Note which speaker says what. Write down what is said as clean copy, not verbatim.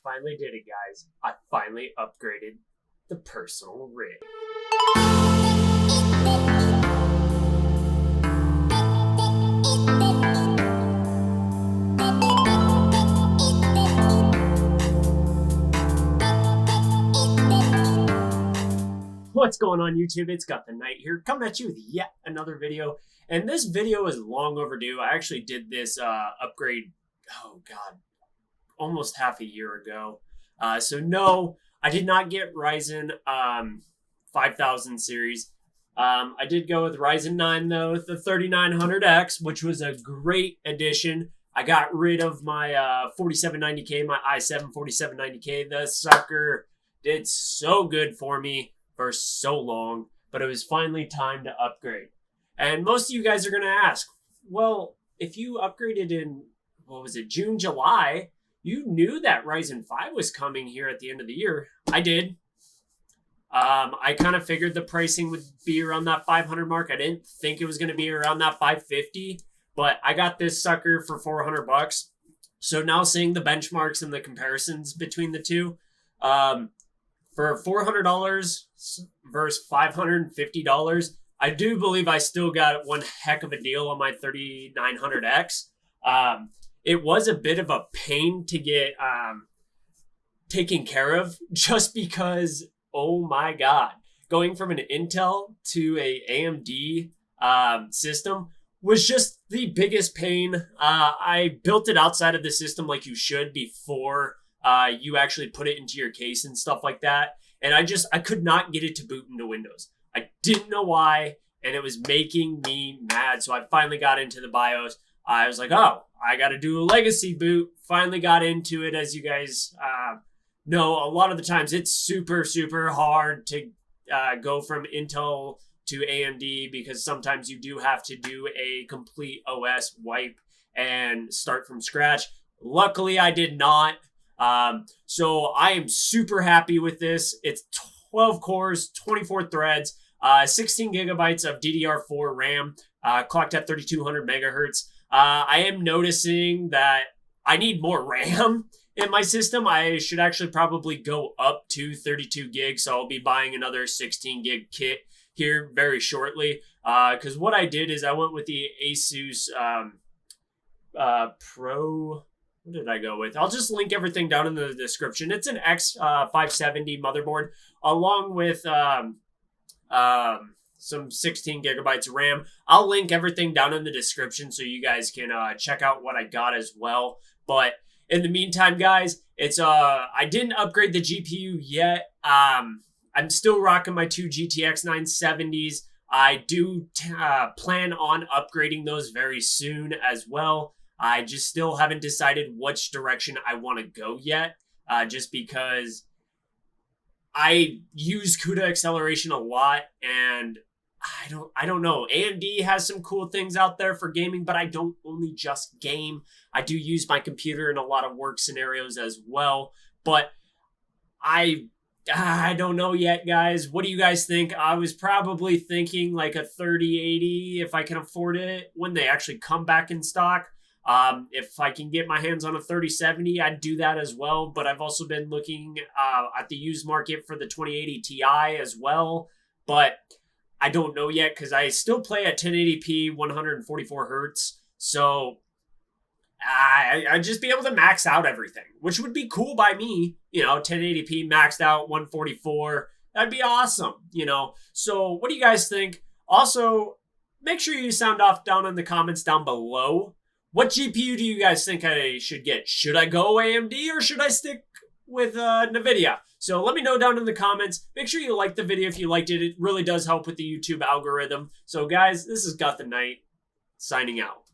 Speaker 1: finally did it, guys. I finally upgraded the personal rig. What's going on, YouTube? It's Got the Night here, coming at you with yet another video. And this video is long overdue. I actually did this upgrade, oh god, almost half a year ago. So no, I did not get Ryzen 5000 series. I did go with Ryzen 9 though, the 3900X, which was a great addition. I got rid of my 4790K, my i7 4790K. The sucker did so good for me for so long, but it was finally time to upgrade. And most of you guys are going to ask, well, if you upgraded in, what was it, June, July, you knew that Ryzen 5 was coming here at the end of the year. I did. I kind of figured the pricing would be around that 500 mark. I didn't think it was going to be around that 550, but I got this sucker for 400 bucks. So now seeing the benchmarks and the comparisons between the two, for $400 versus $550, I do believe I still got one heck of a deal on my 3900X. It was a bit of a pain to get taken care of just because, oh my god, going from an Intel to a AMD system was just the biggest pain. I built it outside of the system like you should before you actually put it into your case and stuff like that. And I could not get it to boot into Windows. I didn't know why, and it was making me mad. So I finally got into the BIOS. I was like, oh, I got to do a legacy boot. Finally got into it. As you guys know, a lot of the times it's super, super hard to go from Intel to AMD because sometimes you do have to do a complete OS wipe and start from scratch. Luckily, I did not. So I am super happy with this. It's 12 cores, 24 threads, 16 gigabytes of DDR4 RAM, clocked at 3200 megahertz. I am noticing that I need more RAM in my system. I should actually probably go up to 32 gigs. So I'll be buying another 16 gig kit here very shortly. Cause what I did is I went with the Asus, Pro. What did I go with? I'll just link everything down in the description. It's an X570 motherboard along with some 16 gigabytes of RAM. I'll link everything down in the description so you guys can check out what I got as well. But in the meantime, guys, it's I didn't upgrade the GPU yet. I'm still rocking my two GTX 970s. I do plan on upgrading those very soon as well. I just still haven't decided which direction I want to go yet, just because I use CUDA acceleration a lot, and I don't know. AMD has some cool things out there for gaming, but I don't only just game. I do use my computer in a lot of work scenarios as well, but I don't know yet, guys. What do you guys think? I was probably thinking like a 3080 if I can afford it when they actually come back in stock. If I can get my hands on a 3070, I'd do that as well. But I've also been looking at the used market for the 2080 Ti as well. But I don't know yet because I still play at 1080p, 144 hertz. So I'd just be able to max out everything, which would be cool by me. You know, 1080p maxed out, 144. That'd be awesome, you know. So what do you guys think? Also, make sure you sound off down in the comments down below. What GPU do you guys think I should get? Should I go AMD or should I stick with NVIDIA? So let me know down in the comments. Make sure you like the video if you liked it. It really does help with the YouTube algorithm. So guys, this has Got the Night, signing out.